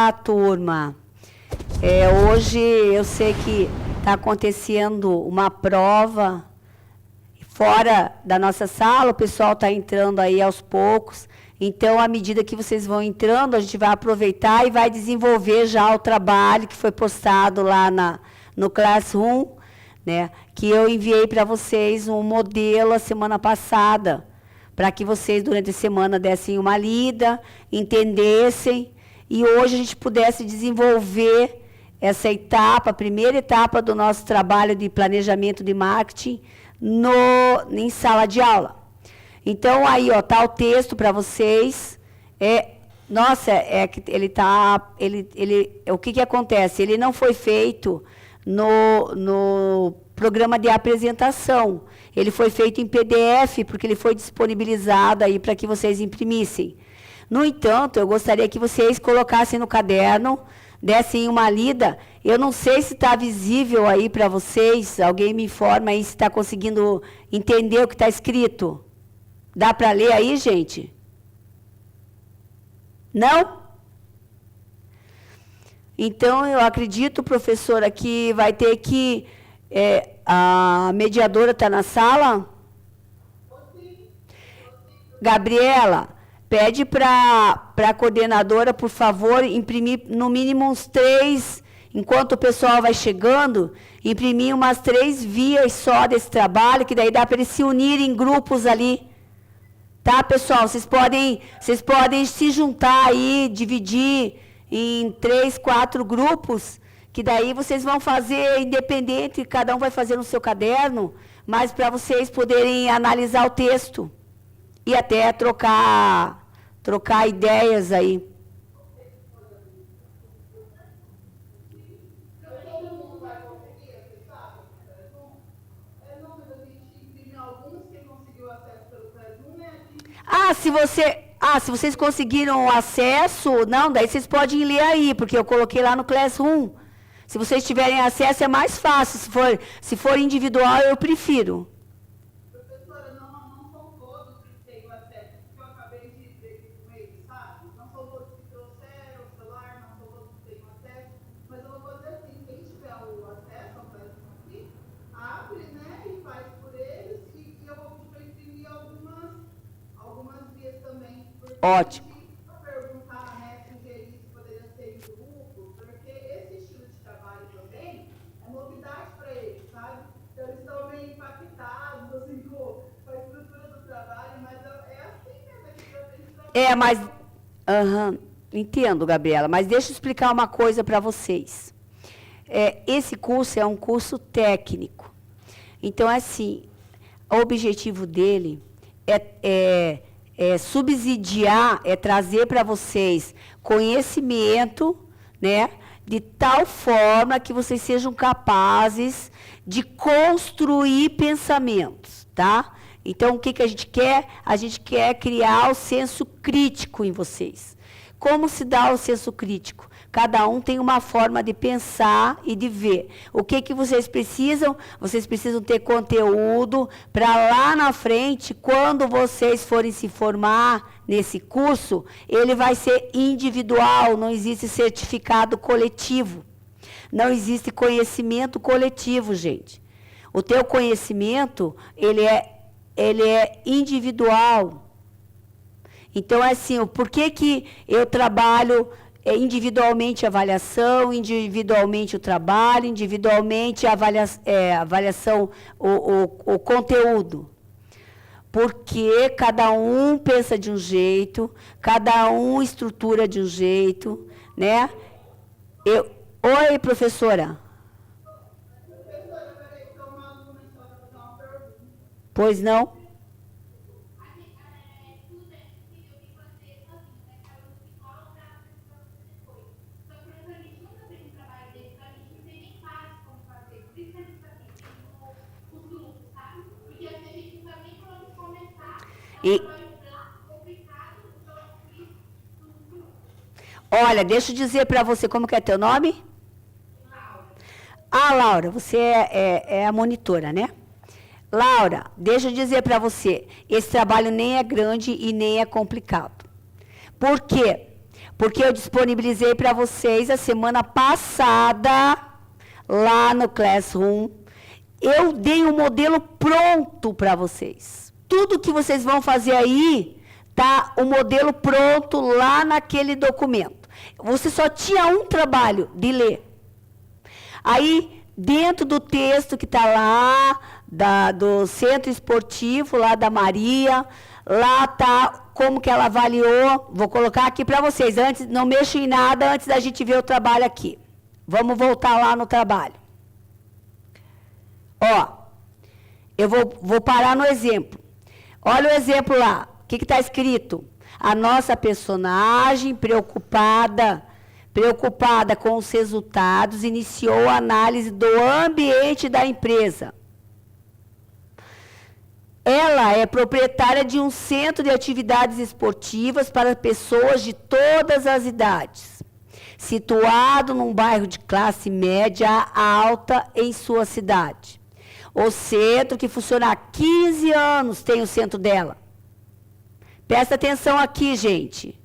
lá, turma. Hoje eu sei que está acontecendo uma prova fora da nossa sala, o pessoal está entrando aí aos poucos. Então, à medida que vocês vão entrando, a gente vai aproveitar e vai desenvolver já o trabalho que foi postado lá no Classroom, né, que eu enviei para vocês um modelo a semana passada, para que vocês, durante a semana, dessem uma lida, entendessem, e hoje a gente pudesse desenvolver essa etapa, a primeira etapa do nosso trabalho de planejamento de marketing em sala de aula. Então, aí, ó, tá o texto para vocês. O que acontece? Ele não foi feito no programa de apresentação. Ele foi feito em PDF, porque ele foi disponibilizado aí para que vocês imprimissem. No entanto, eu gostaria que vocês colocassem no caderno, dessem uma lida. Eu não sei se está visível aí para vocês, alguém me informa aí se está conseguindo entender o que está escrito. Dá para ler aí, gente? Não? Então, eu acredito, professora, que vai ter que... a mediadora está na sala? Gabriela, pede para a coordenadora, por favor, imprimir no mínimo uns 3, enquanto o pessoal vai chegando, imprimir umas 3 vias só desse trabalho, que daí dá para eles se unirem em grupos ali. Tá, pessoal? Vocês podem se juntar aí, dividir em 3, 4 grupos, que daí vocês vão fazer independente, cada um vai fazer no seu caderno, mas para vocês poderem analisar o texto e até trocar ideias aí. Se vocês conseguiram acesso, não, daí vocês podem ler aí, porque eu coloquei lá no Classroom. Se vocês tiverem acesso, é mais fácil. Se for individual, eu prefiro. Professora, não são todos que têm o acesso, porque eu acabei de ver com eles, sabe? Não são todos que trouxeram o celular, não são todos que têm o acesso, mas eu vou fazer assim, quem tiver o acesso ao Classroom aqui, abre, né, e faz por eles, e eu vou pedir para imprimir algumas vias também. Ótimo. Mas... entendo, Gabriela, mas deixa eu explicar uma coisa para vocês. Esse curso é um curso técnico. Então, assim, o objetivo dele é subsidiar, trazer para vocês conhecimento, né, de tal forma que vocês sejam capazes de construir pensamentos, tá? Então, o que a gente quer? A gente quer criar o senso crítico em vocês. Como se dá o senso crítico? Cada um tem uma forma de pensar e de ver. O que vocês precisam? Vocês precisam ter conteúdo para lá na frente, quando vocês forem se formar nesse curso, ele vai ser individual, não existe certificado coletivo. Não existe conhecimento coletivo, gente. O teu conhecimento, ele é individual. Então, assim, por que eu trabalho individualmente a avaliação, individualmente o trabalho, individualmente a avaliação, o conteúdo? Porque cada um pensa de um jeito, cada um estrutura de um jeito, né? Oi, professora. Pois não? Olha, deixa eu dizer para você como que é teu nome? Laura, você é a monitora, né? Laura, deixa eu dizer para você, esse trabalho nem é grande e nem é complicado. Por quê? Porque eu disponibilizei para vocês a semana passada, lá no Classroom, eu dei um modelo pronto para vocês. Tudo que vocês vão fazer aí, tá o modelo pronto lá naquele documento. Você só tinha um trabalho de ler. Aí, dentro do texto que está lá, do Centro Esportivo, lá da Maria, lá está como que ela avaliou. Vou colocar aqui para vocês. Antes, não mexo em nada antes da gente ver o trabalho aqui. Vamos voltar lá no trabalho. Ó, eu vou parar no exemplo. Olha o exemplo lá. O que está escrito? A nossa personagem, preocupada com os resultados, iniciou a análise do ambiente da empresa. Ela é proprietária de um centro de atividades esportivas para pessoas de todas as idades, situado num bairro de classe média alta em sua cidade. O centro, que funciona há 15 anos, tem o centro dela. Presta atenção aqui, gente.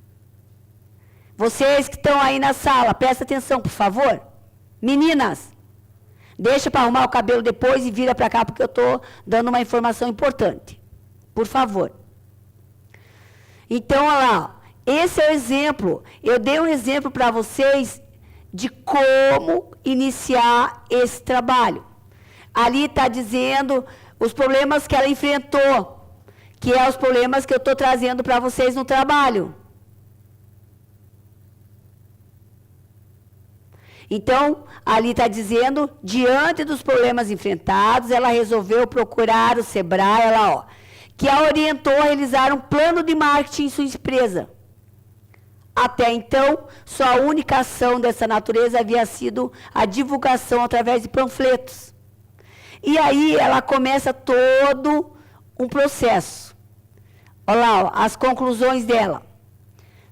Vocês que estão aí na sala, presta atenção, por favor. Meninas, deixa para arrumar o cabelo depois e vira para cá, porque eu estou dando uma informação importante. Por favor. Então, olha lá. Esse é o exemplo. Eu dei um exemplo para vocês de como iniciar esse trabalho. Ali está dizendo os problemas que ela enfrentou, que é os problemas que eu estou trazendo para vocês no trabalho. Então, ali está dizendo, diante dos problemas enfrentados, ela resolveu procurar o Sebrae, ela, ó, que a orientou a realizar um plano de marketing em sua empresa. Até então, sua única ação dessa natureza havia sido a divulgação através de panfletos. E aí ela começa todo um processo. Olha lá, ó, as conclusões dela.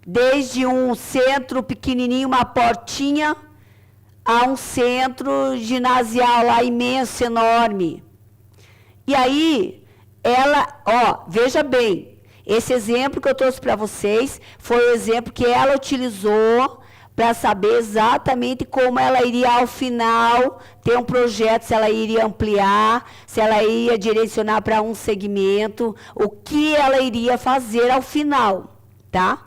Desde um centro pequenininho, uma portinha, a um centro ginasial lá imenso, enorme. E aí, ela, ó, veja bem, esse exemplo que eu trouxe para vocês foi o exemplo que ela utilizou para saber exatamente como ela iria, ao final, ter um projeto, se ela iria ampliar, se ela iria direcionar para um segmento, o que ela iria fazer ao final, tá?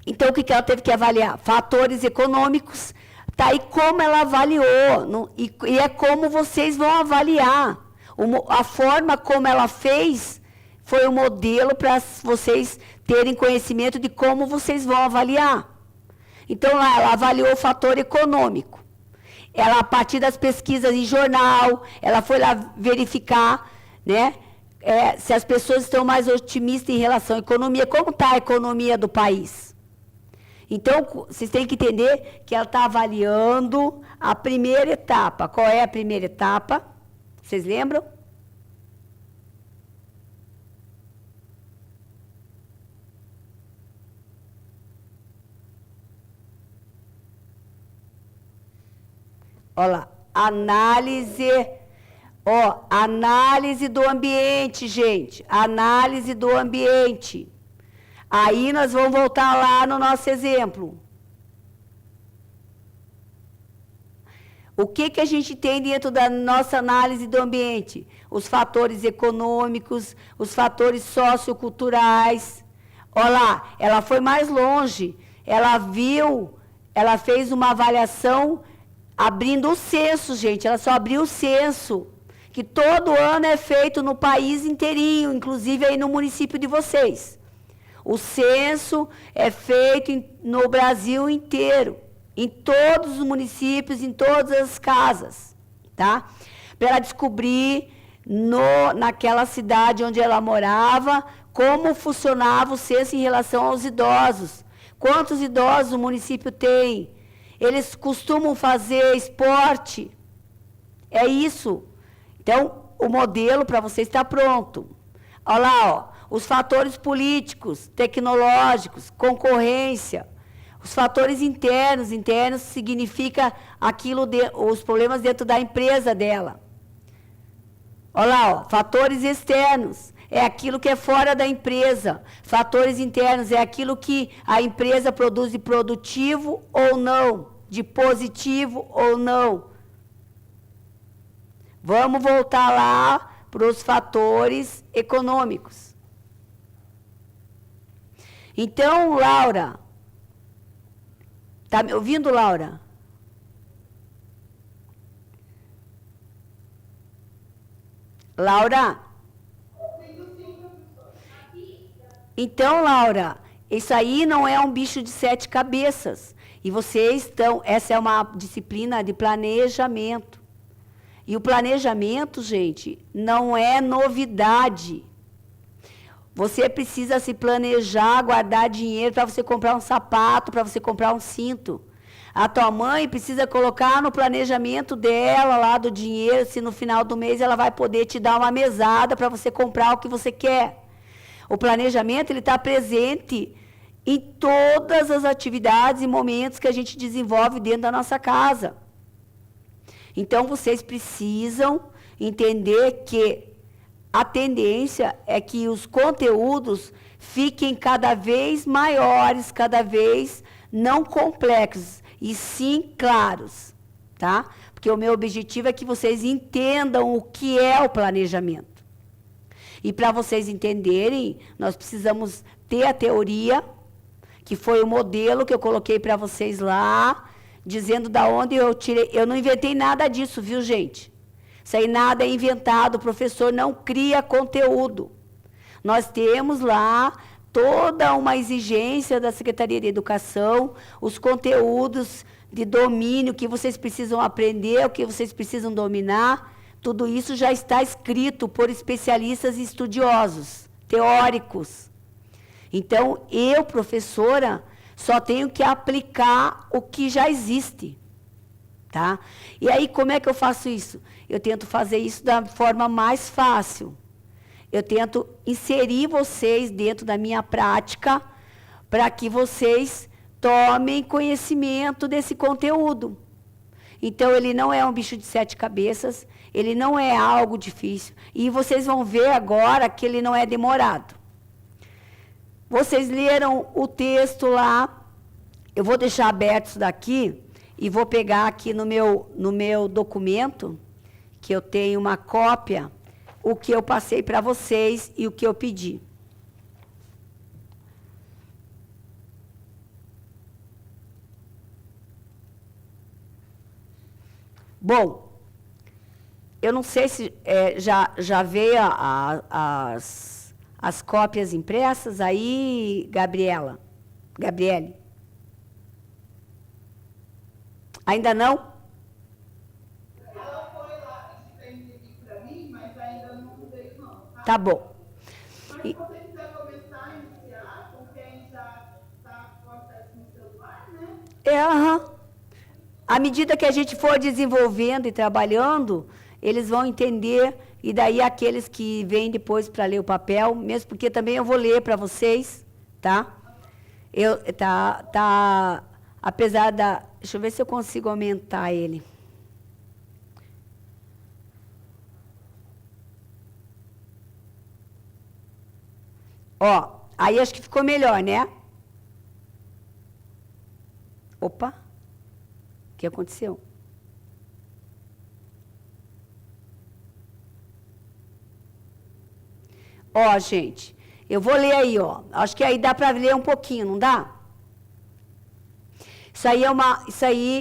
Então, o que ela teve que avaliar? Fatores econômicos, tá? E como ela avaliou, e é como vocês vão avaliar. A forma como ela fez foi um modelo para vocês terem conhecimento de como vocês vão avaliar. Então, lá, ela avaliou o fator econômico. Ela, a partir das pesquisas em jornal, ela foi lá verificar, né, se as pessoas estão mais otimistas em relação à economia. Como está a economia do país? Então, vocês têm que entender que ela está avaliando a primeira etapa. Qual é a primeira etapa? Vocês lembram? Olha lá, análise do ambiente, gente, análise do ambiente. Aí nós vamos voltar lá no nosso exemplo. O que a gente tem dentro da nossa análise do ambiente? Os fatores econômicos, os fatores socioculturais. Olha lá, ela foi mais longe, ela fez uma avaliação abrindo o censo, gente, ela só abriu o censo, que todo ano é feito no país inteirinho, inclusive aí no município de vocês. O censo é feito no Brasil inteiro, em todos os municípios, em todas as casas, tá? Para ela descobrir naquela cidade onde ela morava, como funcionava o censo em relação aos idosos. Quantos idosos o município tem? Eles costumam fazer esporte. É isso. Então, o modelo para você está pronto. Olha lá, ó, os fatores políticos, tecnológicos, concorrência. Os fatores internos significa os problemas dentro da empresa dela. Olha lá, ó, fatores externos. é aquilo que é fora da empresa. Fatores internos é aquilo que a empresa produz de produtivo ou não, de positivo ou não. Vamos voltar lá para os fatores econômicos. Então, Laura, tá me ouvindo, Laura? Laura? Então, Laura, isso aí não é um bicho de 7 cabeças. E vocês estão, essa é uma disciplina de planejamento. E o planejamento, gente, não é novidade. Você precisa se planejar, guardar dinheiro para você comprar um sapato, para você comprar um cinto. A tua mãe precisa colocar no planejamento dela lá do dinheiro, se no final do mês ela vai poder te dar uma mesada para você comprar o que você quer. O planejamento ele está presente em todas as atividades e momentos que a gente desenvolve dentro da nossa casa. Então, vocês precisam entender que a tendência é que os conteúdos fiquem cada vez maiores, cada vez não complexos, e sim claros, tá? Porque o meu objetivo é que vocês entendam o que é o planejamento. E para vocês entenderem, nós precisamos ter a teoria, que foi o modelo que eu coloquei para vocês lá, dizendo da onde eu tirei. Eu não inventei nada disso, viu, gente? Isso aí nada é inventado, o professor não cria conteúdo. Nós temos lá toda uma exigência da Secretaria de Educação, os conteúdos de domínio que vocês precisam aprender, o que vocês precisam dominar, tudo isso já está escrito por especialistas e estudiosos, teóricos. Então, eu, professora, só tenho que aplicar o que já existe. Tá? E aí, como é que eu faço isso? Eu tento fazer isso da forma mais fácil. Eu tento inserir vocês dentro da minha prática para que vocês tomem conhecimento desse conteúdo. Então, ele não é um bicho de 7 cabeças, ele não é algo difícil. E vocês vão ver agora que ele não é demorado. Vocês leram o texto lá, eu vou deixar aberto isso daqui e vou pegar aqui no meu documento, que eu tenho uma cópia, o que eu passei para vocês e o que eu pedi. Bom, eu não sei se já veio as cópias impressas aí, Gabriele? Ainda não? Ela foi lá pedir para mim, mas ainda não veio não. Tá bom. Mas se você quiser começar a iniciar, com quem já está com acesso no celular, né? Aham. À medida que a gente for desenvolvendo e trabalhando, eles vão entender, e daí aqueles que vêm depois para ler o papel, mesmo porque também eu vou ler para vocês, tá? Apesar da... Deixa eu ver se eu consigo aumentar ele. Ó, aí acho que ficou melhor, né? Opa! O que aconteceu? Ó, gente, eu vou ler aí, ó. Acho que aí dá para ler um pouquinho, não dá? Isso aí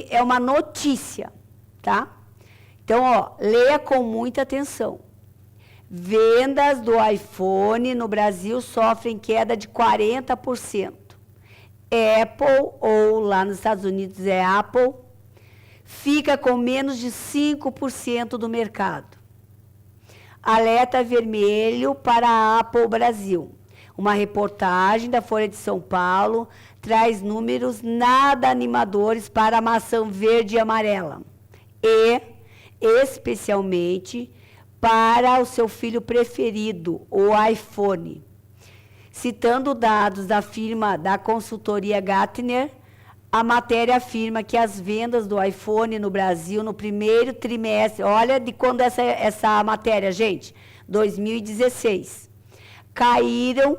é uma notícia, tá? Então, ó, leia com muita atenção. Vendas do iPhone no Brasil sofrem queda de 40%. Apple, ou lá nos Estados Unidos é Apple, fica com menos de 5% do mercado. Alerta vermelho para a Apple Brasil. Uma reportagem da Folha de São Paulo traz números nada animadores para a maçã verde e amarela. E, especialmente, para o seu filho preferido, o iPhone. Citando dados da firma da consultoria Gartner, a matéria afirma que as vendas do iPhone no Brasil no primeiro trimestre, olha de quando essa matéria, gente, 2016, caíram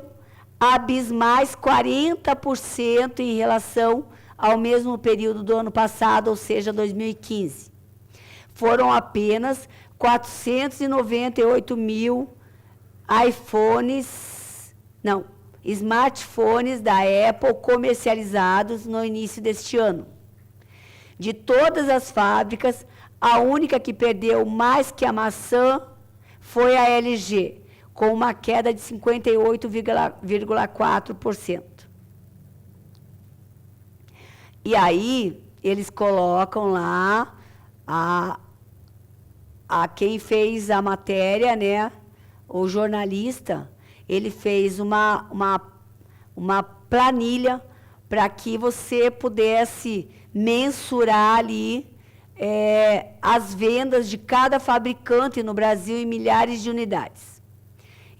abismais 40% em relação ao mesmo período do ano passado, ou seja, 2015. Foram apenas 498 mil smartphones da Apple comercializados no início deste ano. De todas as fábricas, a única que perdeu mais que a maçã foi a LG, com uma queda de 58,4%. E aí, eles colocam lá a quem fez a matéria, né, o jornalista, ele fez uma planilha para que você pudesse mensurar ali as vendas de cada fabricante no Brasil em milhares de unidades.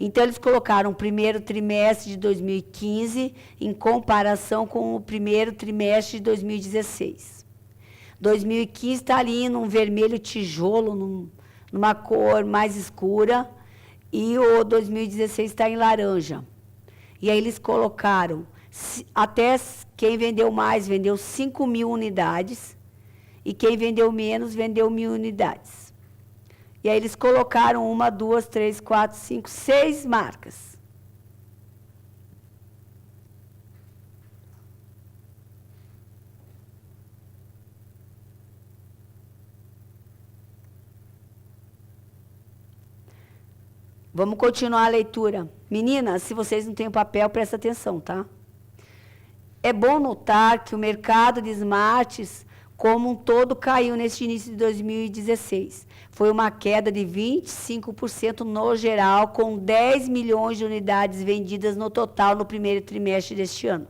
Então, eles colocaram o primeiro trimestre de 2015 em comparação com o primeiro trimestre de 2016. 2015 está ali num vermelho tijolo, numa cor mais escura, e o 2016 está em laranja. E aí eles colocaram, até quem vendeu mais vendeu 5 mil unidades, e quem vendeu menos vendeu 1.000 unidades. E aí eles colocaram 1, 2, 3, 4, 5, 6 marcas. Vamos continuar a leitura. Meninas, se vocês não têm o papel, presta atenção, tá? É bom notar que o mercado de smarts como um todo caiu neste início de 2016. Foi uma queda de 25% no geral, com 10 milhões de unidades vendidas no total no primeiro trimestre deste ano.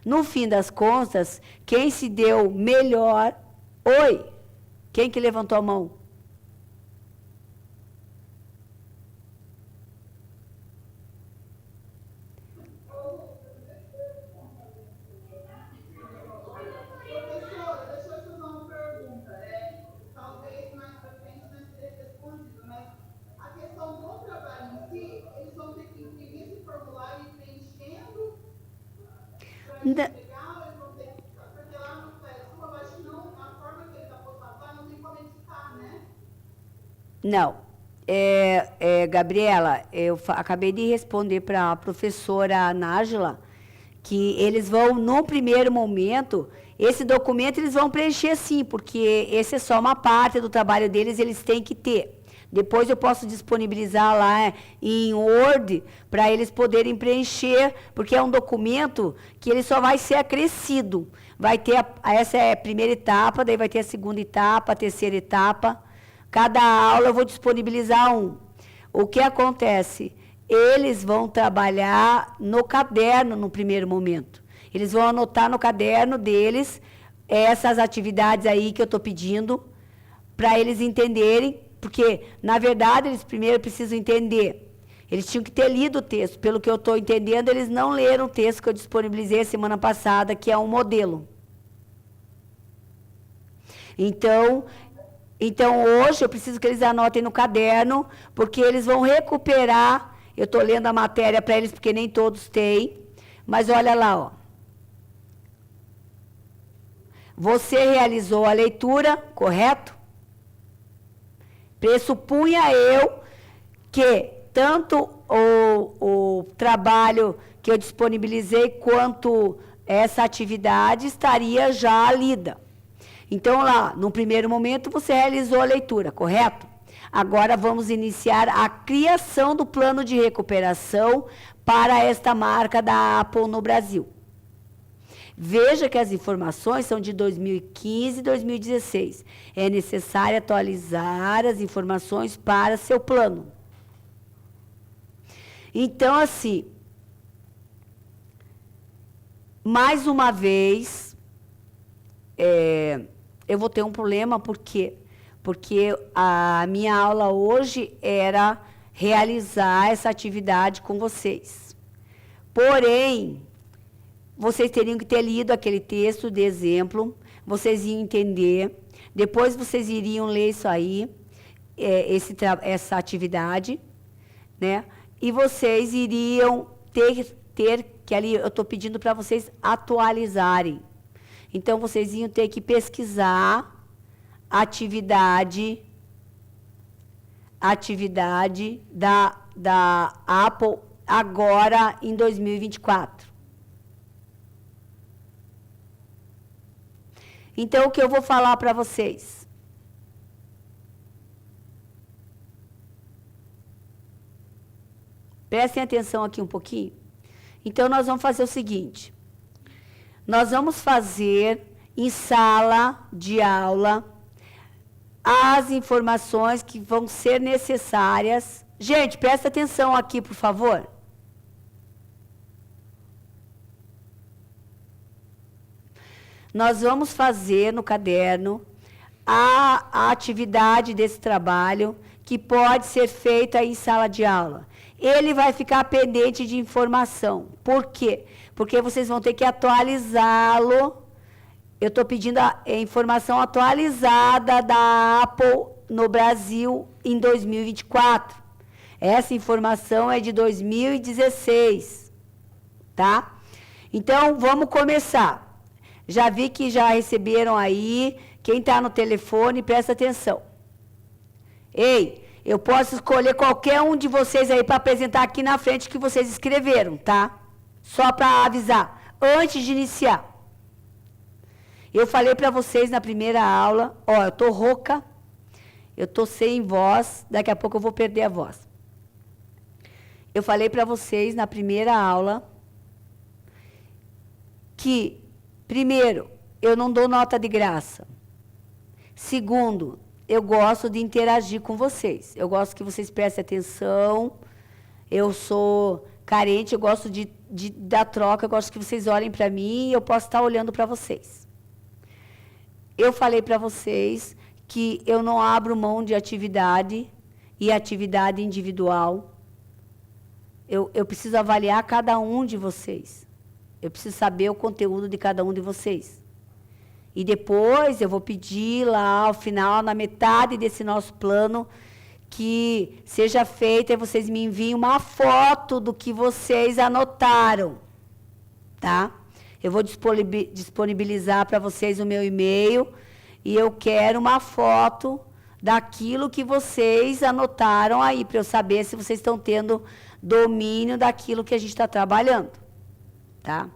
No fim das contas, quem se deu melhor... Oi! Quem que levantou a mão? Porque lá no FESUL, eu acho que não, a forma que ele está postado lá, não tem como editar, né? Não. Gabriela, eu acabei de responder para a professora Nájila que eles vão, no primeiro momento, esse documento eles vão preencher sim, porque esse é só uma parte do trabalho deles, eles têm que ter. Depois eu posso disponibilizar lá em Word para eles poderem preencher, porque é um documento que ele só vai ser acrescido. Vai ter essa é a primeira etapa, daí vai ter a segunda etapa, a terceira etapa. Cada aula eu vou disponibilizar um. O que acontece? Eles vão trabalhar no caderno no primeiro momento. Eles vão anotar no caderno deles essas atividades aí que eu estou pedindo, para eles entenderem. Porque, na verdade, eles primeiro precisam entender. Eles tinham que ter lido o texto. Pelo que eu estou entendendo, eles não leram o texto que eu disponibilizei a semana passada, que é um modelo. Então, hoje, eu preciso que eles anotem no caderno, porque eles vão recuperar. Eu estou lendo a matéria para eles, porque nem todos têm. Mas olha lá, ó. Você realizou a leitura, correto? Pressupunha eu que tanto o trabalho que eu disponibilizei quanto essa atividade estaria já lida. Então, lá, no primeiro momento, você realizou a leitura, correto? Agora, vamos iniciar a criação do plano de recuperação para esta marca da Apple no Brasil. Veja que as informações são de 2015 e 2016. É necessário atualizar as informações para seu plano. Então, assim, mais uma vez, eu vou ter um problema, por quê? Porque a minha aula hoje era realizar essa atividade com vocês. Porém, vocês teriam que ter lido aquele texto de exemplo, vocês iam entender, depois vocês iriam ler isso aí, essa atividade, né? e vocês iriam ter que ali, eu estou pedindo para vocês atualizarem. Então, vocês iam ter que pesquisar atividade da Apple agora em 2024. Então, o que eu vou falar para vocês? Prestem atenção aqui um pouquinho. Então, nós vamos fazer o seguinte. Nós vamos fazer em sala de aula as informações que vão ser necessárias. Gente, presta atenção aqui, por favor. Nós vamos fazer no caderno a atividade desse trabalho que pode ser feita em sala de aula. Ele vai ficar pendente de informação. Por quê? Porque vocês vão ter que atualizá-lo. Eu estou pedindo a informação atualizada da Apple no Brasil em 2024. Essa informação é de 2016, tá? Então, vamos começar. Já vi que já receberam aí. Quem está no telefone, presta atenção. Ei, eu posso escolher qualquer um de vocês aí para apresentar aqui na frente que vocês escreveram, tá? Só para avisar, antes de iniciar. Eu falei para vocês na primeira aula, ó, eu tô rouca, eu tô sem voz, daqui a pouco eu vou perder a voz. Eu falei para vocês na primeira aula que, primeiro, eu não dou nota de graça. Segundo, eu gosto de interagir com vocês. Eu gosto que vocês prestem atenção. Eu sou carente, eu gosto da troca, eu gosto que vocês olhem para mim e eu posso estar olhando para vocês. Eu falei para vocês que eu não abro mão de atividade e atividade individual. Eu preciso avaliar cada um de vocês. Eu preciso saber o conteúdo de cada um de vocês. E depois eu vou pedir lá ao final, na metade desse nosso plano, que seja feita e vocês me enviem uma foto do que vocês anotaram, tá? Eu vou disponibilizar para vocês o meu e-mail e eu quero uma foto daquilo que vocês anotaram aí, para eu saber se vocês estão tendo domínio daquilo que a gente está trabalhando, tá?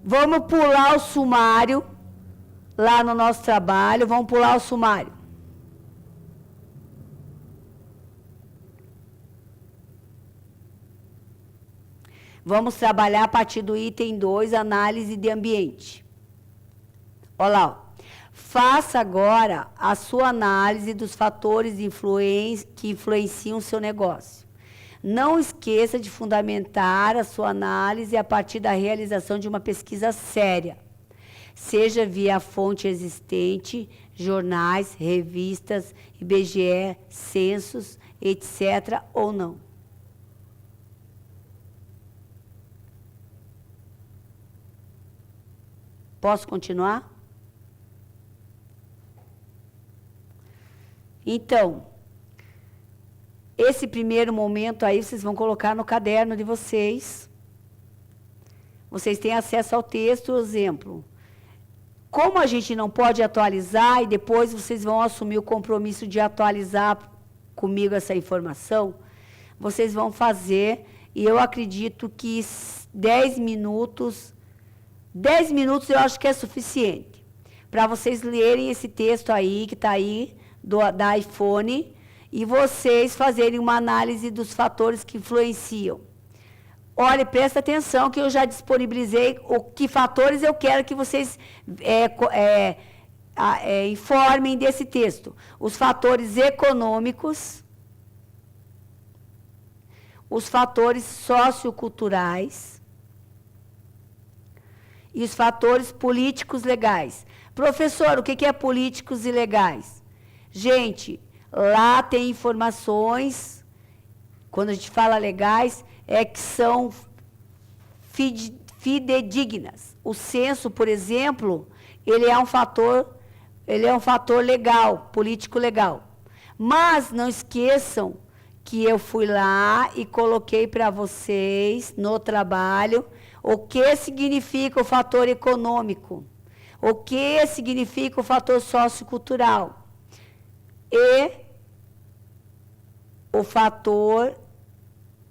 Vamos pular o sumário lá no nosso trabalho, vamos pular o sumário. Vamos trabalhar a partir do item 2, análise de ambiente. Olha lá, ó. Faça agora a sua análise dos fatores que influenciam o seu negócio. Não esqueça de fundamentar a sua análise a partir da realização de uma pesquisa séria, seja via fonte existente, jornais, revistas, IBGE, censos, etc., ou não. Posso continuar? Então, esse primeiro momento aí vocês vão colocar no caderno de vocês. Vocês têm acesso ao texto, exemplo. Como a gente não pode atualizar e depois vocês vão assumir o compromisso de atualizar comigo essa informação, vocês vão fazer, e eu acredito que 10 minutos eu acho que é suficiente para vocês lerem esse texto aí, que está aí, da iPhone, e vocês fazerem uma análise dos fatores que influenciam. Olha, presta atenção que eu já disponibilizei que fatores eu quero que vocês informem desse texto. Os fatores econômicos, os fatores socioculturais e os fatores políticos legais. Professor, o que é políticos e legais? Gente, lá tem informações, quando a gente fala legais, que são fidedignas. O censo, por exemplo, ele é um fator legal, político legal. Mas não esqueçam que eu fui lá e coloquei para vocês no trabalho o que significa o fator econômico, o que significa o fator sociocultural e o fator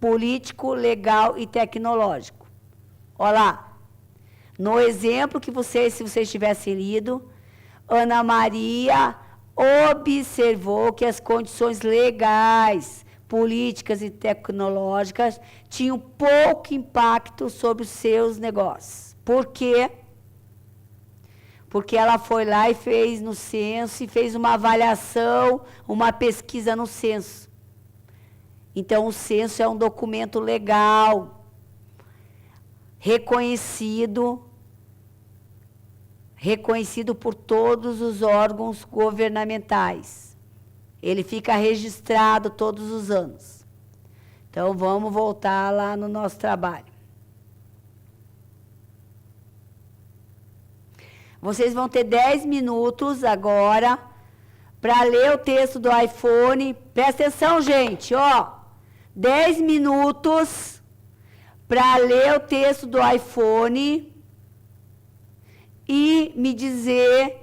político, legal e tecnológico. Olha lá, no exemplo que vocês, se vocês tivessem lido, Ana Maria observou que as condições legais, políticas e tecnológicas tinham pouco impacto sobre os seus negócios. Por quê? Porque ela foi lá e fez no censo, e fez uma avaliação, uma pesquisa no censo. Então, o censo é um documento legal, reconhecido por todos os órgãos governamentais. Ele fica registrado todos os anos. Então, vamos voltar lá no nosso trabalho. Vocês vão ter 10 minutos agora para ler o texto do iPhone. Presta atenção, gente, ó. 10 minutos para ler o texto do iPhone e me dizer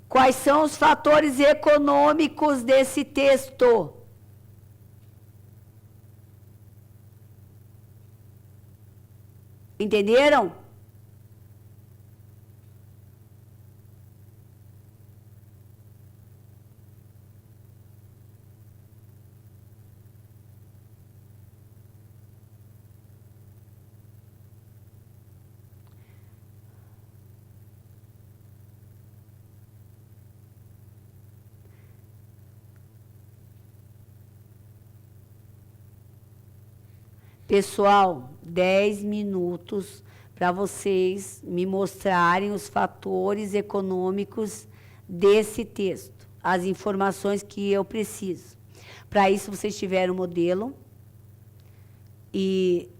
quais são os fatores econômicos desse texto. Entenderam? Pessoal, 10 minutos para vocês me mostrarem os fatores econômicos desse texto, as informações que eu preciso. Para isso, vocês tiveram o modelo e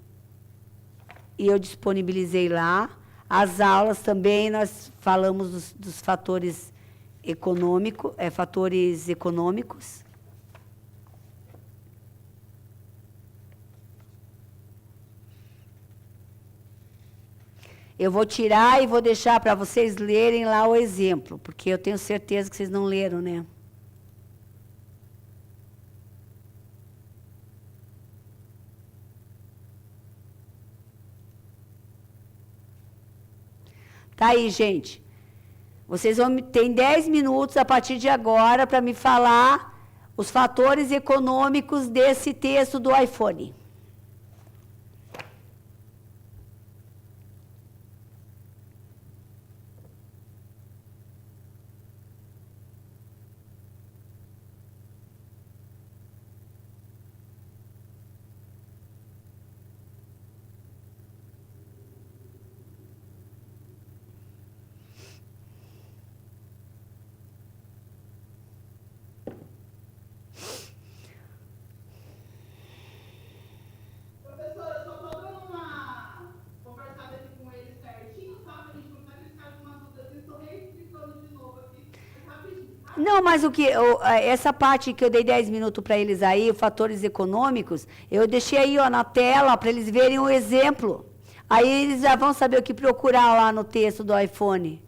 eu disponibilizei lá. As aulas também, nós falamos dos fatores econômicos. Eu vou tirar e vou deixar para vocês lerem lá o exemplo, porque eu tenho certeza que vocês não leram, né? Tá aí, gente. Vocês vão ter 10 minutos a partir de agora para me falar os fatores econômicos desse texto do iPhone. Professora, eu só tô dando uma conversada aqui com eles certinho, sabe? A gente consegue ficar com umas dúvidas e estou reexplicando de novo aqui. Mas rapidinho, tá? Não, mas essa parte que eu dei 10 minutos para eles aí, fatores econômicos, eu deixei aí ó, na tela para eles verem o exemplo. Aí eles já vão saber o que procurar lá no texto do iPhone.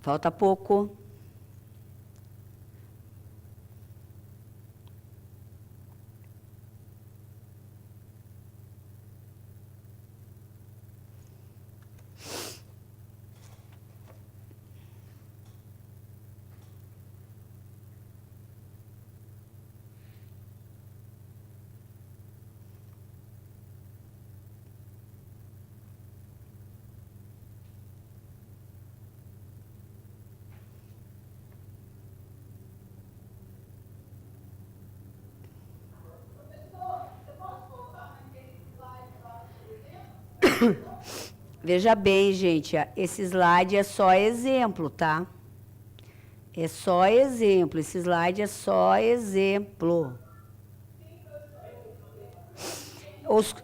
Falta pouco. Professor, eu posso voltar naquele slide lá do exemplo? Veja bem, gente, esse slide é só exemplo, tá? É só exemplo, esse slide é só exemplo. Os-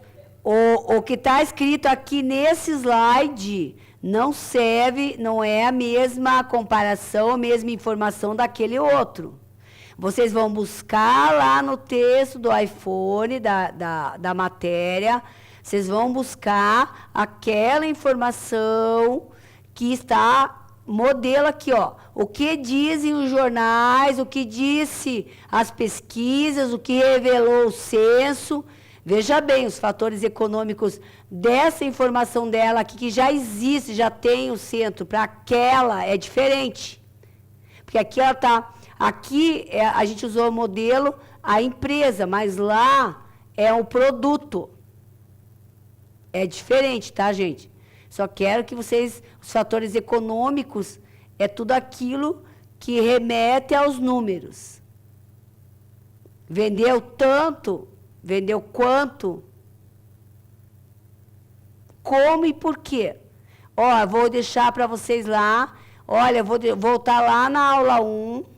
o que está escrito aqui nesse slide não serve, não é a mesma comparação, a mesma informação daquele outro. Vocês vão buscar lá no texto do iPhone, da matéria, vocês vão buscar aquela informação que está modelo aqui, ó. O que dizem os jornais, o que disse as pesquisas, o que revelou o censo. Veja bem, os fatores econômicos dessa informação dela aqui, que já existe, já tem o centro, para aquela é diferente. Porque aqui ela está. Aqui a gente usou o modelo, a empresa, mas lá é o produto. É diferente, tá, gente? Só quero que vocês, os fatores econômicos, é tudo aquilo que remete aos números. Vendeu tanto, vendeu quanto, como e por quê. Ó, vou deixar para vocês lá. Olha, vou voltar lá na aula 1.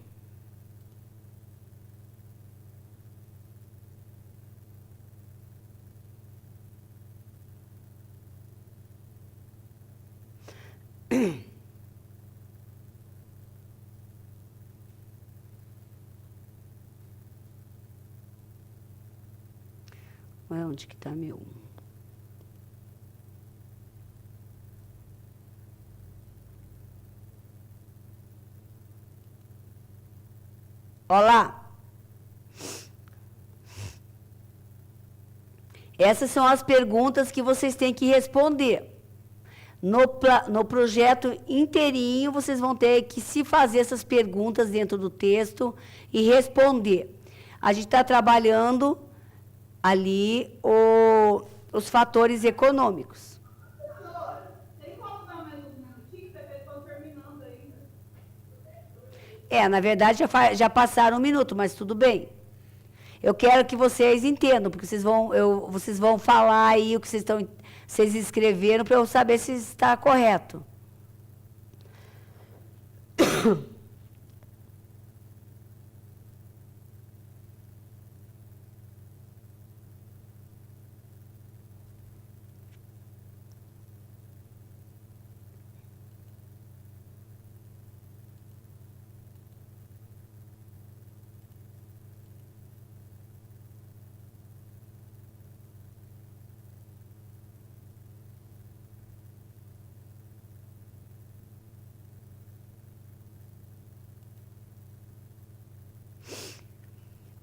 Ué, onde que está meu? Olá. Essas são as perguntas que vocês têm que responder. No projeto inteirinho, vocês vão ter que se fazer essas perguntas dentro do texto e responder. A gente está trabalhando ali os fatores econômicos. Professor, tem como dar mais uns minutinhos? Vocês estão terminando ainda. Na verdade, já passaram um minuto, mas tudo bem. Eu quero que vocês entendam, porque vocês vão falar aí o que vocês escreveram para eu saber se está correto.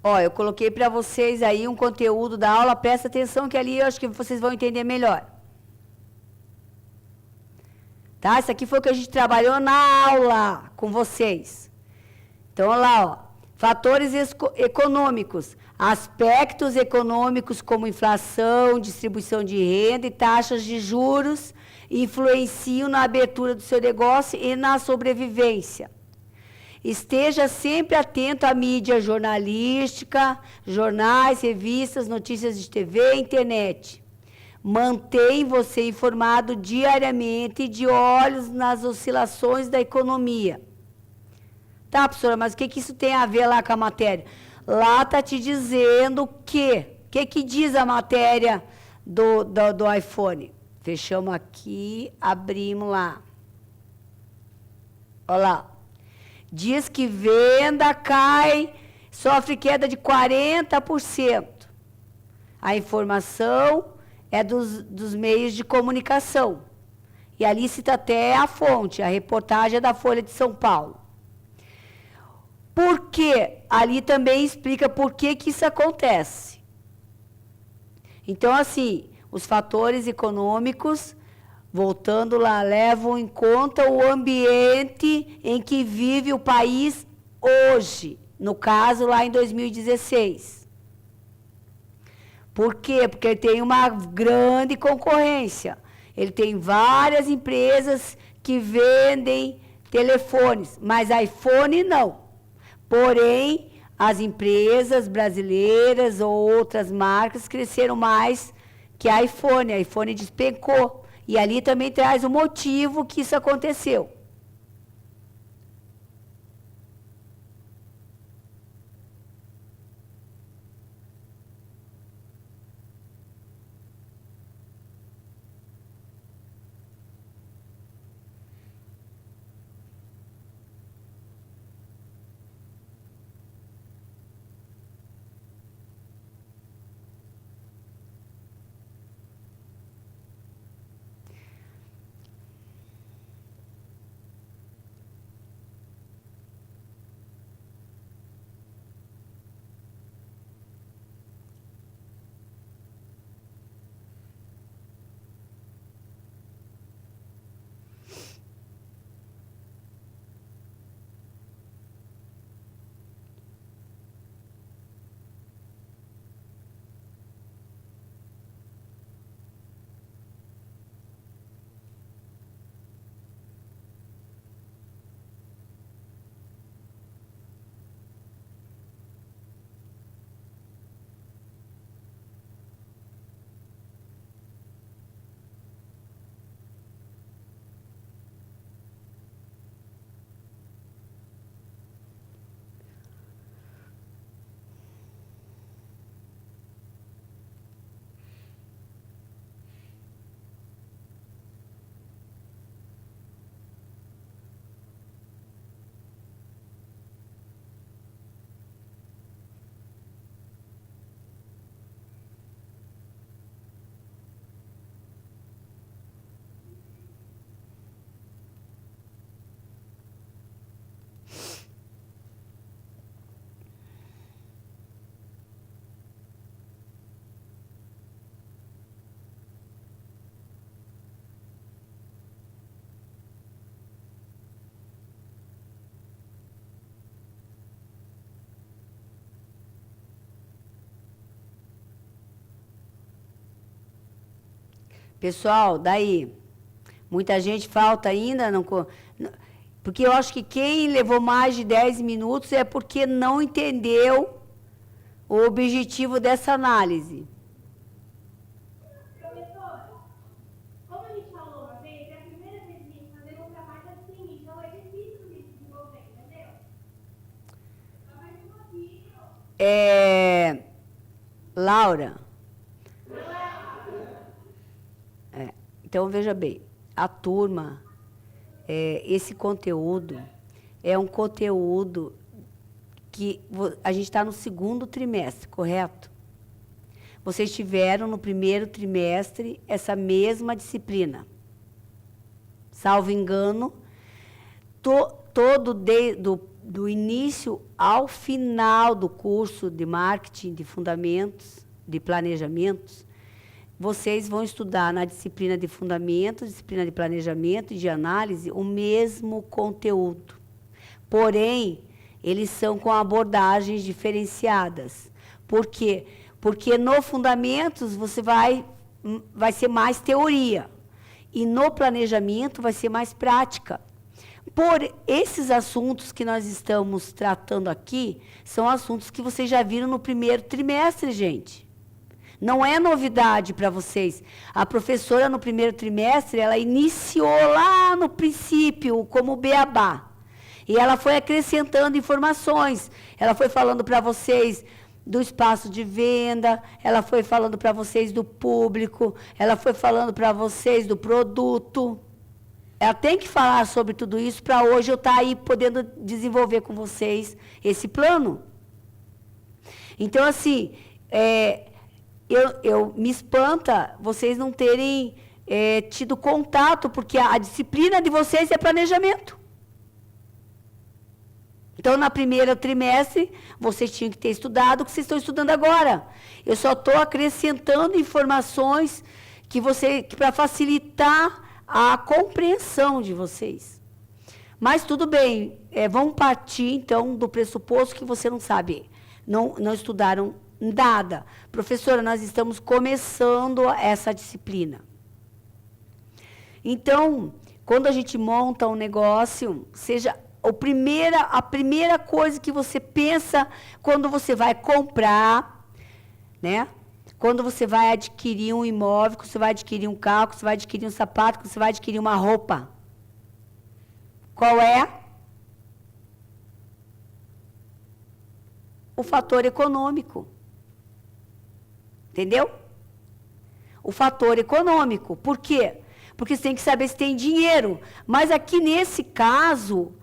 Ó, eu coloquei para vocês aí um conteúdo da aula, presta atenção que ali eu acho que vocês vão entender melhor. Tá? Isso aqui foi o que a gente trabalhou na aula com vocês. Então, olha lá, ó. Fatores econômicos. Aspectos econômicos como inflação, distribuição de renda e taxas de juros influenciam na abertura do seu negócio e na sobrevivência. Esteja sempre atento à mídia jornalística, jornais, revistas, notícias de TV e internet. Mantém você informado diariamente e de olhos nas oscilações da economia. Tá, professora, mas o que isso tem a ver lá com a matéria? Lá está te dizendo o quê? O que diz a matéria do iPhone? Fechamos aqui, abrimos lá. Olha lá. Diz que venda cai, sofre queda de 40%. A informação é dos meios de comunicação. E ali cita até a fonte, a reportagem é da Folha de São Paulo. Por quê? Ali também explica por que isso acontece. Então, assim, os fatores econômicos, voltando lá, levam em conta o ambiente em que vive o país hoje, no caso lá em 2016. Por quê? Porque ele tem uma grande concorrência. Ele tem várias empresas que vendem telefones, mas iPhone não. Porém, as empresas brasileiras ou outras marcas cresceram mais que a iPhone. A iPhone despencou. E ali também traz o motivo que isso aconteceu. Pessoal, daí, muita gente falta ainda, porque eu acho que quem levou mais de 10 minutos é porque não entendeu o objetivo dessa análise. Professora, como a gente falou uma vez, é a primeira vez que a gente fazer um trabalho assim, então é difícil de desenvolver, entendeu? Tá mais um pouquinho. Laura. Então, veja bem, a turma, esse conteúdo é um conteúdo que a gente está no segundo trimestre, correto? Vocês tiveram no primeiro trimestre essa mesma disciplina. Salvo engano, do início ao final do curso de marketing de fundamentos, de planejamentos, vocês vão estudar na disciplina de fundamentos, disciplina de planejamento e de análise o mesmo conteúdo. Porém, eles são com abordagens diferenciadas. Por quê? Porque no fundamentos você vai ser mais teoria. E no planejamento vai ser mais prática. Por esses assuntos que nós estamos tratando aqui, são assuntos que vocês já viram no primeiro trimestre, gente. Não é novidade para vocês. A professora, no primeiro trimestre, ela iniciou lá no princípio, como beabá. E ela foi acrescentando informações. Ela foi falando para vocês do espaço de venda, ela foi falando para vocês do público, ela foi falando para vocês do produto. Ela tem que falar sobre tudo isso para hoje eu estar aí podendo desenvolver com vocês esse plano. Então, assim, eu me espanta vocês não terem tido contato, porque a disciplina de vocês é planejamento. Então, na primeira trimestre, vocês tinham que ter estudado o que vocês estão estudando agora. Eu só estou acrescentando informações para facilitar a compreensão de vocês. Mas tudo bem, vamos partir, então, do pressuposto que você não sabe, não estudaram nada. Professora, nós estamos começando essa disciplina. Então, quando a gente monta um negócio, seja a primeira coisa que você pensa quando você vai comprar, né? Quando você vai adquirir um imóvel, quando você vai adquirir um carro, quando você vai adquirir um sapato, quando você vai adquirir uma roupa. Qual é? O fator econômico. Entendeu? O fator econômico. Por quê? Porque você tem que saber se tem dinheiro. Mas aqui nesse caso,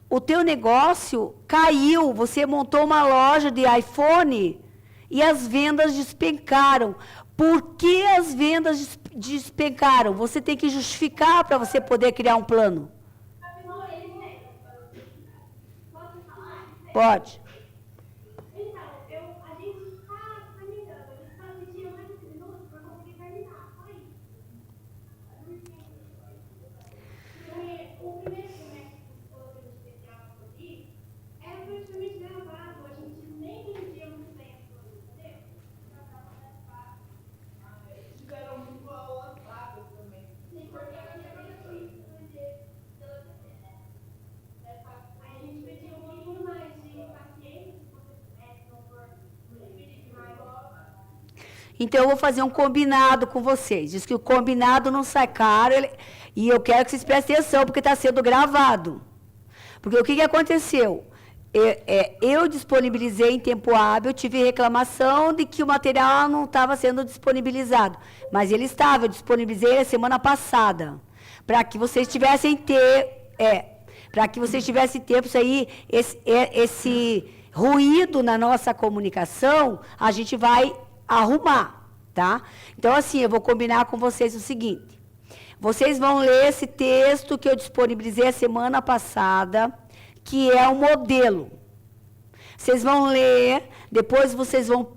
o teu negócio caiu, você montou uma loja de iPhone e as vendas despencaram. Por que as vendas despencaram? Você tem que justificar para você poder criar um plano. Pode. Então, a gente está caminhando, a gente está pedindo mais uns minutos para conseguir terminar, só isso. Porque o primeiro semestre que você falou que a gente especial aqui era praticamente gravado, a gente nem entendia muito bem as coisas, entendeu? Tiveram muito aulas vagas também. Sim, porque a gente aprendeu isso, aí a gente pedia um pouquinho mais de paciência, se vocês não for muito mais. Então, eu vou fazer um combinado com vocês. Diz que o combinado não sai caro, e eu quero que vocês prestem atenção, porque está sendo gravado. Porque o que aconteceu? Eu disponibilizei em tempo hábil, tive reclamação de que o material não estava sendo disponibilizado. Mas ele estava, eu disponibilizei a semana passada. Para que vocês tivessem para que vocês tivessem tempo, isso aí, esse ruído na nossa comunicação, a gente vai arrumar, tá? Então, assim, eu vou combinar com vocês o seguinte. Vocês vão ler esse texto que eu disponibilizei a semana passada, que é o modelo. Vocês vão ler, depois vocês vão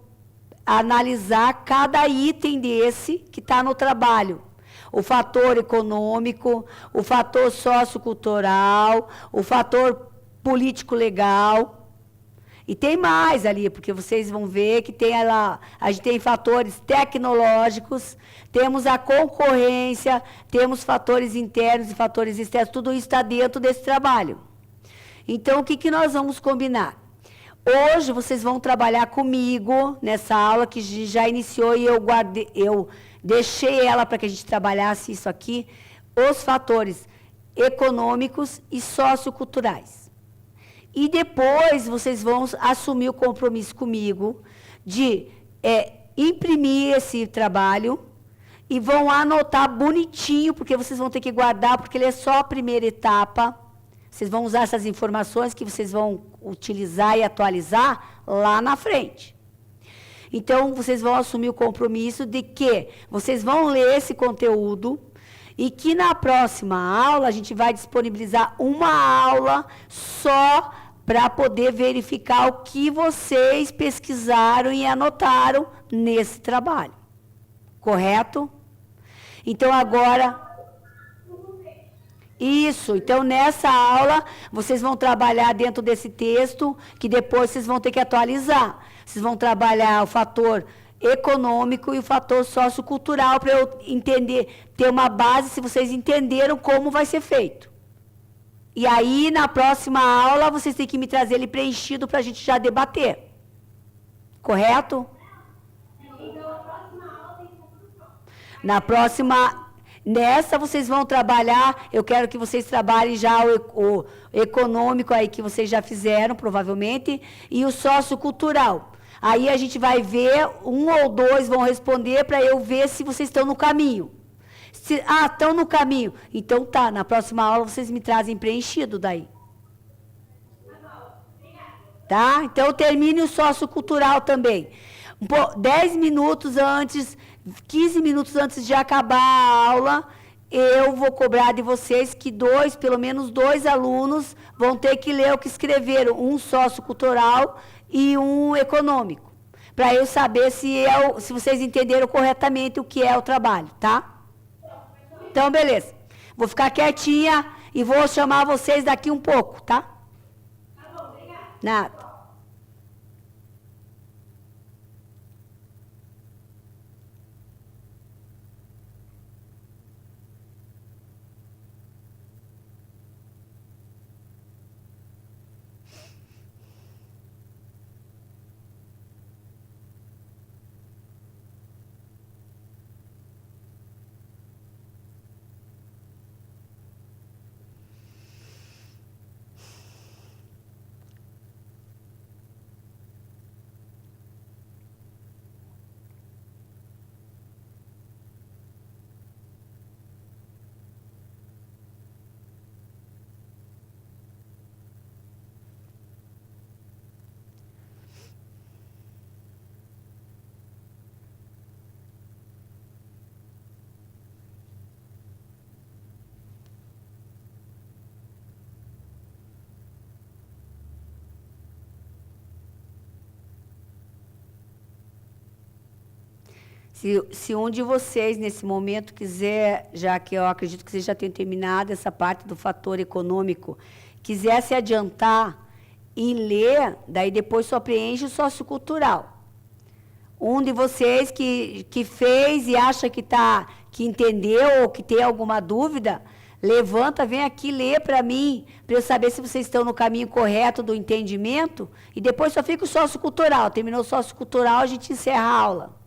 analisar cada item desse que está no trabalho. O fator econômico, o fator sociocultural, o fator político-legal. E tem mais ali, porque vocês vão ver que tem lá, a gente tem fatores tecnológicos, temos a concorrência, temos fatores internos e fatores externos, tudo isso está dentro desse trabalho. Então, o que nós vamos combinar? Hoje, vocês vão trabalhar comigo nessa aula que já iniciou e eu deixei ela para que a gente trabalhasse isso aqui, os fatores econômicos e socioculturais. E depois, vocês vão assumir o compromisso comigo de imprimir esse trabalho e vão anotar bonitinho, porque vocês vão ter que guardar, porque ele é só a primeira etapa. Vocês vão usar essas informações que vocês vão utilizar e atualizar lá na frente. Então, vocês vão assumir o compromisso de que vocês vão ler esse conteúdo e que na próxima aula a gente vai disponibilizar uma aula só para poder verificar o que vocês pesquisaram e anotaram nesse trabalho. Correto? Então, agora... Isso, então nessa aula vocês vão trabalhar dentro desse texto, que depois vocês vão ter que atualizar. Vocês vão trabalhar o fator econômico e o fator sociocultural para eu entender, ter uma base se vocês entenderam como vai ser feito. E aí, na próxima aula, vocês têm que me trazer ele preenchido para a gente já debater. Correto? Então, a próxima aula tem que estar tudo pronto. Na próxima, nessa vocês vão trabalhar, eu quero que vocês trabalhem já o econômico aí que vocês já fizeram, provavelmente, e o sociocultural. Aí a gente vai ver, um ou dois vão responder para eu ver se vocês estão no caminho. Estão no caminho. Então tá, na próxima aula vocês me trazem preenchido daí. Tá? Então termine o sociocultural também. 10 minutos antes, 15 minutos antes de acabar a aula, eu vou cobrar de vocês que pelo menos dois alunos vão ter que ler o que escreveram, um sociocultural e um econômico, para eu saber se vocês entenderam corretamente o que é o trabalho, tá? Então, beleza. Vou ficar quietinha e vou chamar vocês daqui um pouco, tá? Tá bom, obrigada. Nada. Se um de vocês, nesse momento, quiser, já que eu acredito que vocês já tenham terminado essa parte do fator econômico, quiser se adiantar e ler, daí depois só preenche o sociocultural. Um de vocês que fez e acha que entendeu ou que tem alguma dúvida, levanta, vem aqui ler para mim, para eu saber se vocês estão no caminho correto do entendimento, e depois só fica o sociocultural. Terminou o sociocultural, a gente encerra a aula.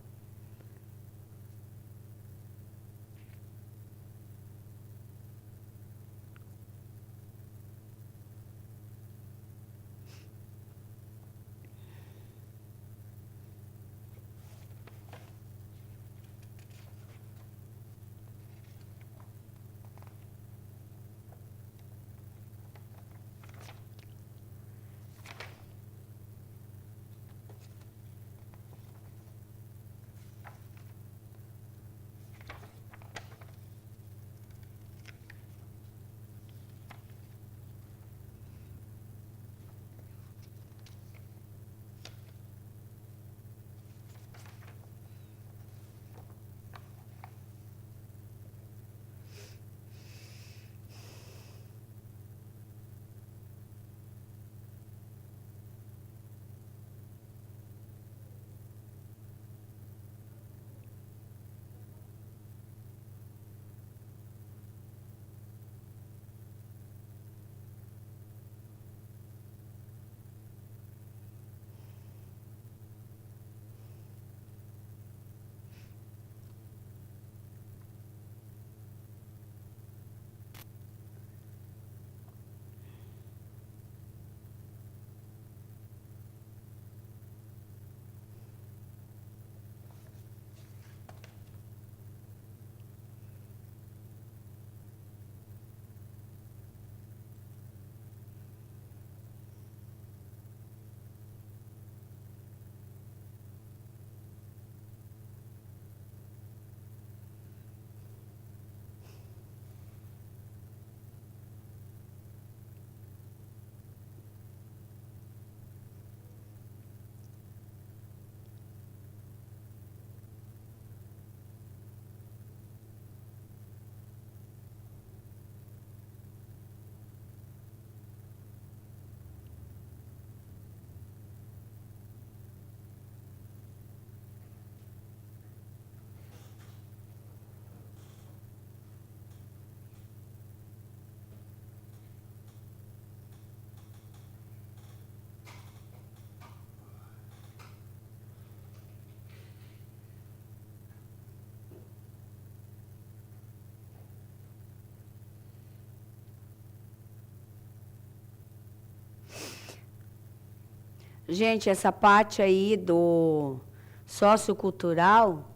Gente, essa parte aí do sociocultural,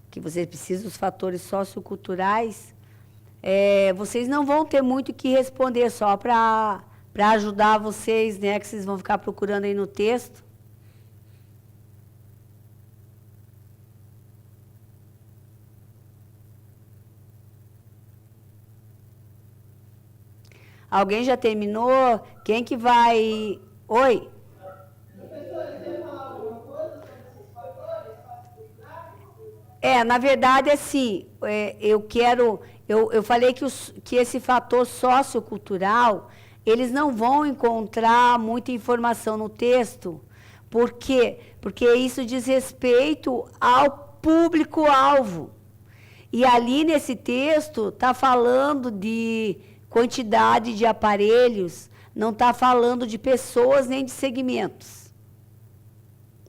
que vocês precisam dos fatores socioculturais, vocês não vão ter muito o que responder, só para ajudar vocês, né, que vocês vão ficar procurando aí no texto. Alguém já terminou? Quem que vai... Oi? Professora, você ia falar alguma coisa sobre esses fatores socioculturais? Na verdade, assim, eu falei que esse fator sociocultural, eles não vão encontrar muita informação no texto. Por quê? Porque isso diz respeito ao público-alvo. E ali nesse texto está falando de quantidade de aparelhos, não está falando de pessoas nem de segmentos.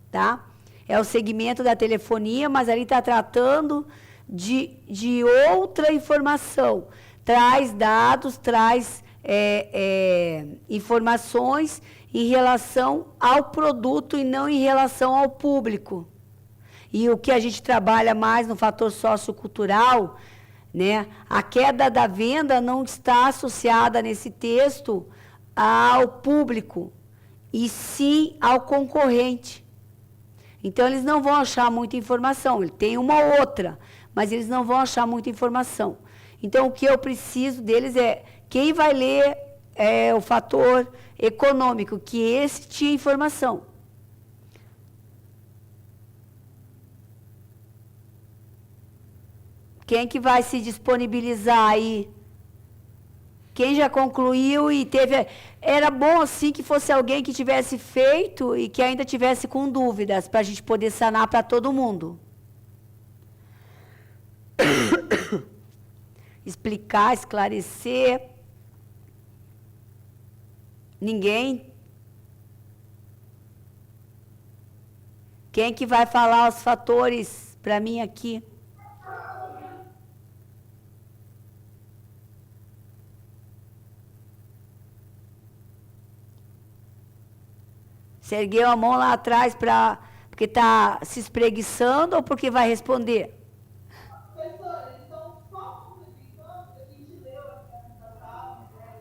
Tá? É o segmento da telefonia, mas ali está tratando de outra informação. Traz dados, traz informações em relação ao produto e não em relação ao público. E o que a gente trabalha mais no fator sociocultural, né, a queda da venda não está associada nesse texto ao público, e sim ao concorrente. Então, eles não vão achar muita informação. Ele tem uma outra, mas eles não vão achar muita informação. Então, o que eu preciso deles é quem vai ler o fator econômico, que esse tinha informação. Quem que vai se disponibilizar aí? Quem já concluiu e teve... Era bom, assim, que fosse alguém que tivesse feito e que ainda tivesse com dúvidas, para a gente poder sanar para todo mundo. Explicar, esclarecer. Ninguém? Quem que vai falar os fatores para mim aqui? Você ergueu a mão lá atrás porque está se espreguiçando ou porque vai responder? Professora, então, só complementando, a gente leu aqui essa sala, né?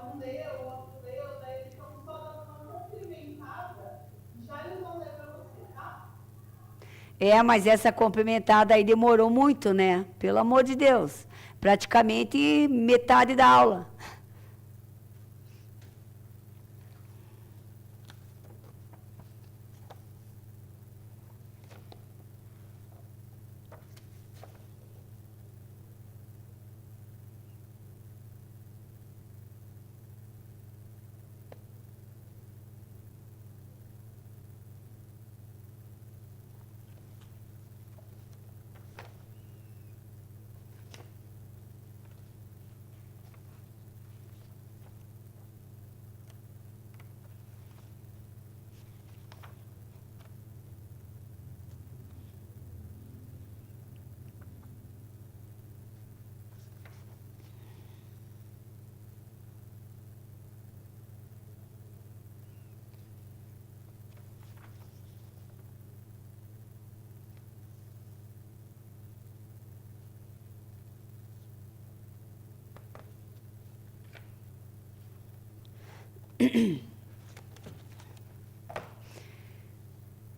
Um leu, o outro leu, daí eles estão só dando uma complementada, já eles vão ler para você, tá? Mas essa complementada aí demorou muito, né? Pelo amor de Deus. Praticamente metade da aula.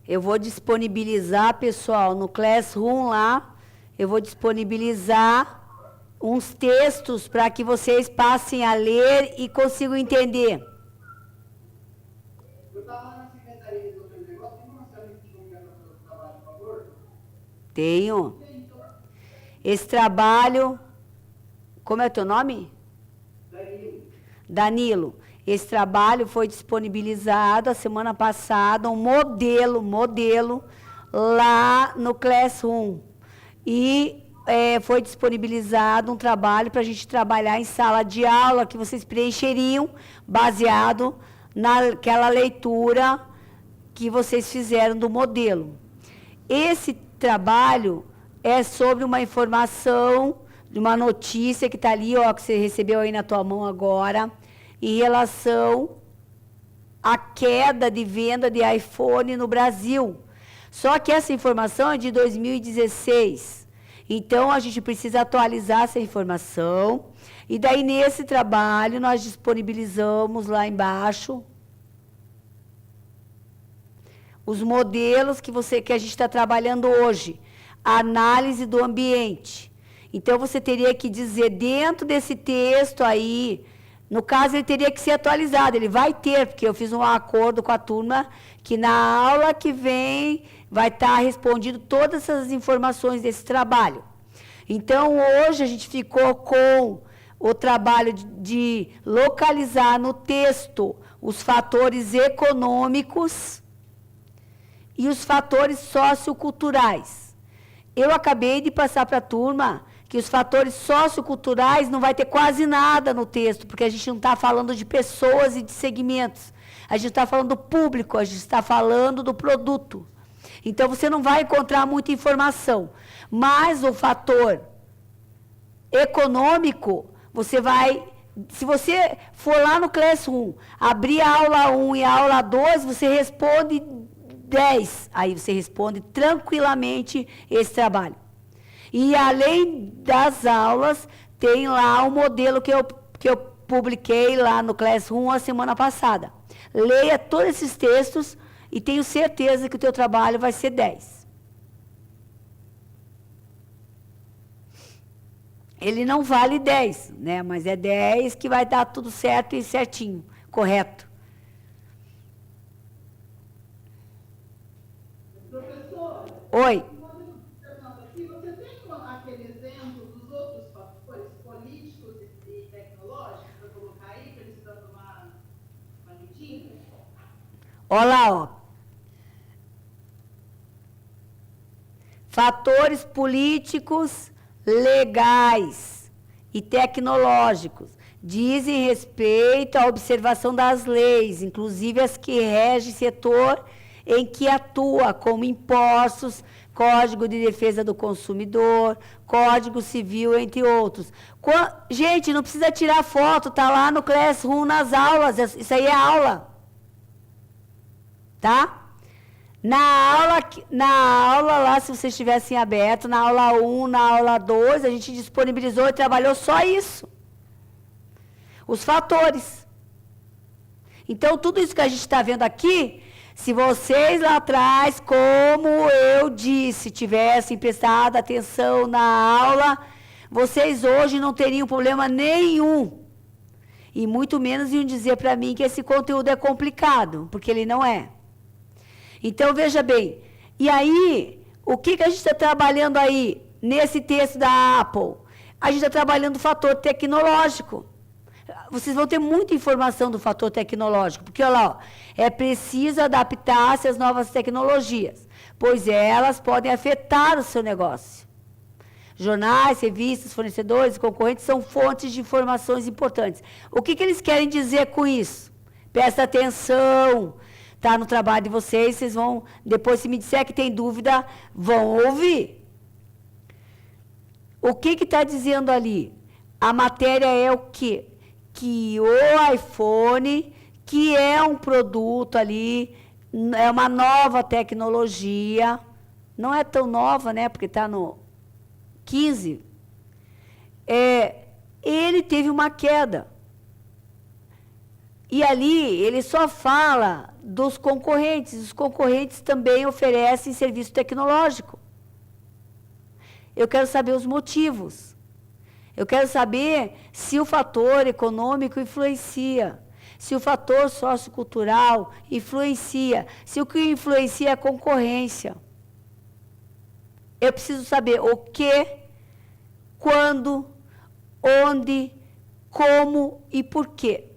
Eu vou disponibilizar, pessoal, no Classroom lá, eu vou disponibilizar uns textos para que vocês passem a ler e consigam entender. Eu estava na secretaria resolvendo o negócio, tem uma senhora que não quer fazer o trabalho, por favor? Tenho. Esse trabalho, como é o teu nome? Danilo. Esse trabalho foi disponibilizado a semana passada, um modelo, lá no Classroom. E foi disponibilizado um trabalho para a gente trabalhar em sala de aula, que vocês preencheriam, baseado naquela leitura que vocês fizeram do modelo. Esse trabalho é sobre uma informação, de uma notícia que está ali, ó, que você recebeu aí na tua mão agora, em relação a queda de venda de iPhone no Brasil. Só que essa informação é de 2016. Então, a gente precisa atualizar essa informação. E daí, nesse trabalho, nós disponibilizamos lá embaixo os modelos que a gente está trabalhando hoje. A análise do ambiente. Então, você teria que dizer dentro desse texto aí, no caso, ele teria que ser atualizado. Ele vai ter, porque eu fiz um acordo com a turma que na aula que vem vai estar respondido todas essas informações desse trabalho. Então, hoje a gente ficou com o trabalho de localizar no texto os fatores econômicos e os fatores socioculturais. Eu acabei de passar para a turma que os fatores socioculturais não vai ter quase nada no texto, porque a gente não está falando de pessoas e de segmentos. A gente está falando do público, a gente está falando do produto. Então, você não vai encontrar muita informação. Mas o fator econômico, você vai... Se você for lá no Classroom, abrir a aula 1 e a aula 2, você responde 10. Aí você responde tranquilamente esse trabalho. E, além das aulas, tem lá o modelo que eu publiquei lá no Classroom a semana passada. Leia todos esses textos e tenho certeza que o teu trabalho vai ser 10. Ele não vale 10, né? Mas é 10 que vai dar tudo certo e certinho, correto. Professor? Oi. Se você tem aquele exemplo dos outros fatores políticos e tecnológicos para colocar aí, para eles dando uma lidinha? Olha lá, ó. Fatores políticos, legais e tecnológicos dizem respeito à observação das leis, inclusive as que regem setor em que atua, como impostos, Código de Defesa do Consumidor, Código Civil, entre outros. Gente, não precisa tirar foto, está lá no Classroom, nas aulas, isso aí é aula. Tá? Na aula lá, se vocês tivessem aberto, na aula 1, na aula 2, a gente disponibilizou e trabalhou só isso. Os fatores. Então, tudo isso que a gente está vendo aqui, se vocês lá atrás, como eu disse, tivessem prestado atenção na aula, vocês hoje não teriam problema nenhum. E muito menos iam dizer para mim que esse conteúdo é complicado, porque ele não é. Então, veja bem, e aí, o que a gente está trabalhando aí, nesse texto da Apple? A gente está trabalhando o fator tecnológico. Vocês vão ter muita informação do fator tecnológico, porque, olha lá, ó, é preciso adaptar-se às novas tecnologias, pois elas podem afetar o seu negócio. Jornais, revistas, fornecedores, concorrentes são fontes de informações importantes. O que eles querem dizer com isso? Presta atenção. Está no trabalho de vocês, vocês vão, depois se me disser que tem dúvida, vão ouvir. O que está dizendo ali? A matéria é o quê? Que o iPhone, que é um produto ali, é uma nova tecnologia, não é tão nova, né, porque está no 15, ele teve uma queda. E ali, ele só fala dos concorrentes. Os concorrentes também oferecem serviço tecnológico. Eu quero saber os motivos. Eu quero saber se o fator econômico influencia, se o fator sociocultural influencia, se o que influencia é a concorrência. Eu preciso saber o que, quando, onde, como e por quê.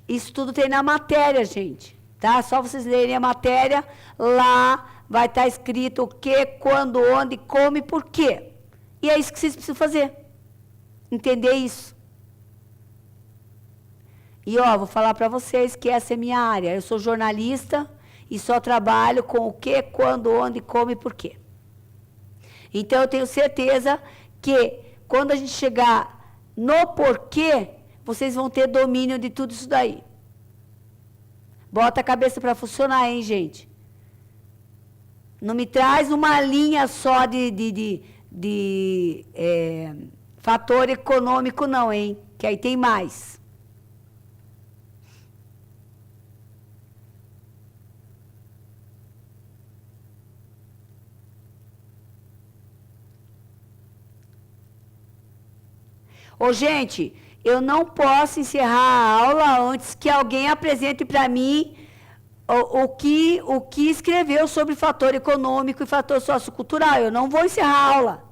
Isso tudo tem na matéria, gente. Tá? Só vocês lerem a matéria, lá vai estar escrito o que, quando, onde, como e por quê. E é isso que vocês precisam fazer. Entender isso. E, ó, vou falar para vocês que essa é minha área. Eu sou jornalista e só trabalho com o que, quando, onde, como e por quê. Então, eu tenho certeza que quando a gente chegar no porquê, vocês vão ter domínio de tudo isso daí. Bota a cabeça para funcionar, hein, gente? Não me traz uma linha só de fator econômico, não, hein? Que aí tem mais. Ô, gente, eu não posso encerrar a aula antes que alguém apresente para mim o que escreveu sobre fator econômico e fator sociocultural. Eu não vou encerrar a aula.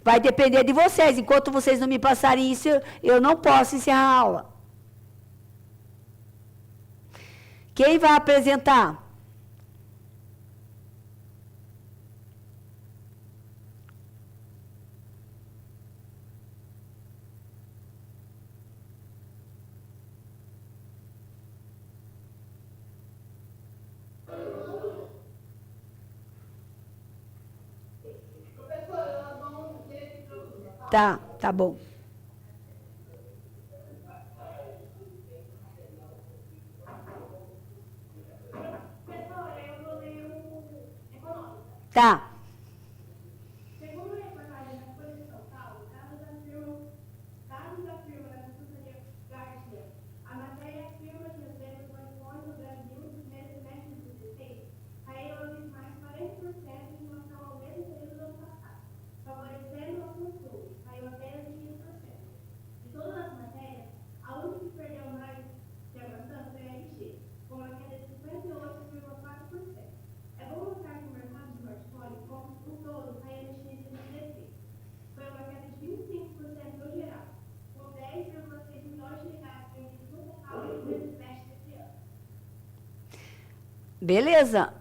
Vai depender de vocês. Enquanto vocês não me passarem isso, eu não posso encerrar a aula. Quem vai apresentar? Professora, elas vão ler aqui para você, tá? Tá bom. Professora, eu vou ler o econômico. Tá. Segundo a reportagem da Folha de São Paulo, dados afirmam da consultoria Gartner, a matéria afirma que as vendas do iPhone no Brasil no primeiro semestre de 2016 caíram de mais 40% em relação ao mesmo período do ano passado, favorecendo ao consumo, caiu apenas de 15%. De todas as matérias, a única que perdeu mais que avançando foi a LG, com uma queda de 58,4%. É bom notar que o mercado de smartphone, como um todo, caiu no China em 2016. Foi uma queda de 25% no geral, com 10,6 milhões de unidades vendidas no total no primeiro semestre desse ano. Beleza.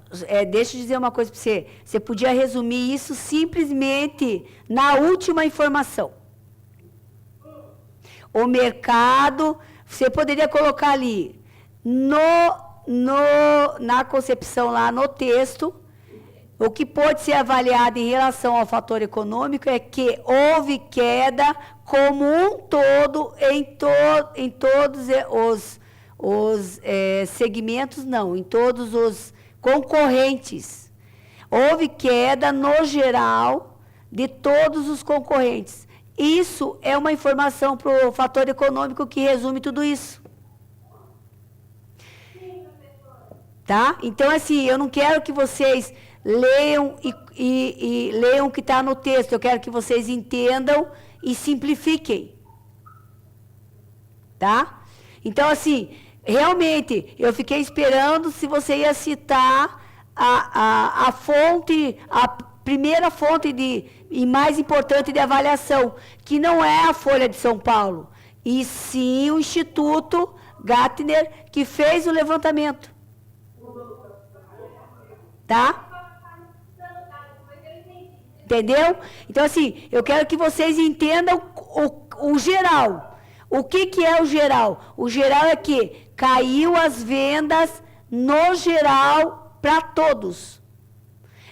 Deixa eu dizer uma coisa para você. Você podia resumir isso simplesmente na última informação. O mercado, você poderia colocar ali na concepção lá no texto, o que pode ser avaliado em relação ao fator econômico é que houve queda como um todo em todos os segmentos, não, em todos os concorrentes. Houve queda no geral de todos os concorrentes. Isso é uma informação para o fator econômico que resume tudo isso. Tá? Então, assim, eu não quero que vocês leiam e leiam o que está no texto. Eu quero que vocês entendam e simplifiquem. Tá? Então, assim, realmente, eu fiquei esperando se você ia citar a fonte, a primeira fonte e mais importante de avaliação, que não é a Folha de São Paulo, e sim o Instituto Gartner, que fez o levantamento. Tá? Entendeu? Então, assim, eu quero que vocês entendam o geral. O que é o geral? O geral é que caiu as vendas no geral para todos.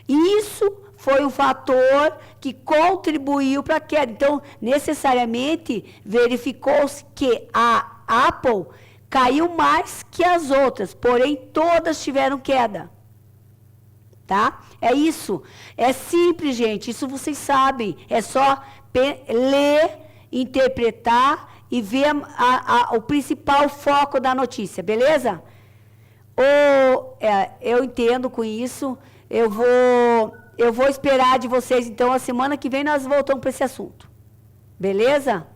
Isso foi o fator que contribuiu para a queda. Então, necessariamente, verificou-se que a Apple caiu mais que as outras, porém, todas tiveram queda. Tá? É isso. É simples, gente. Isso vocês sabem. É só ler, interpretar e ver o principal foco da notícia, beleza? Eu entendo com isso. Eu vou esperar de vocês, então, a semana que vem nós voltamos para esse assunto. Beleza?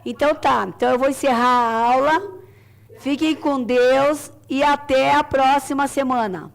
Então tá. Então eu vou encerrar a aula. Fiquem com Deus e até a próxima semana.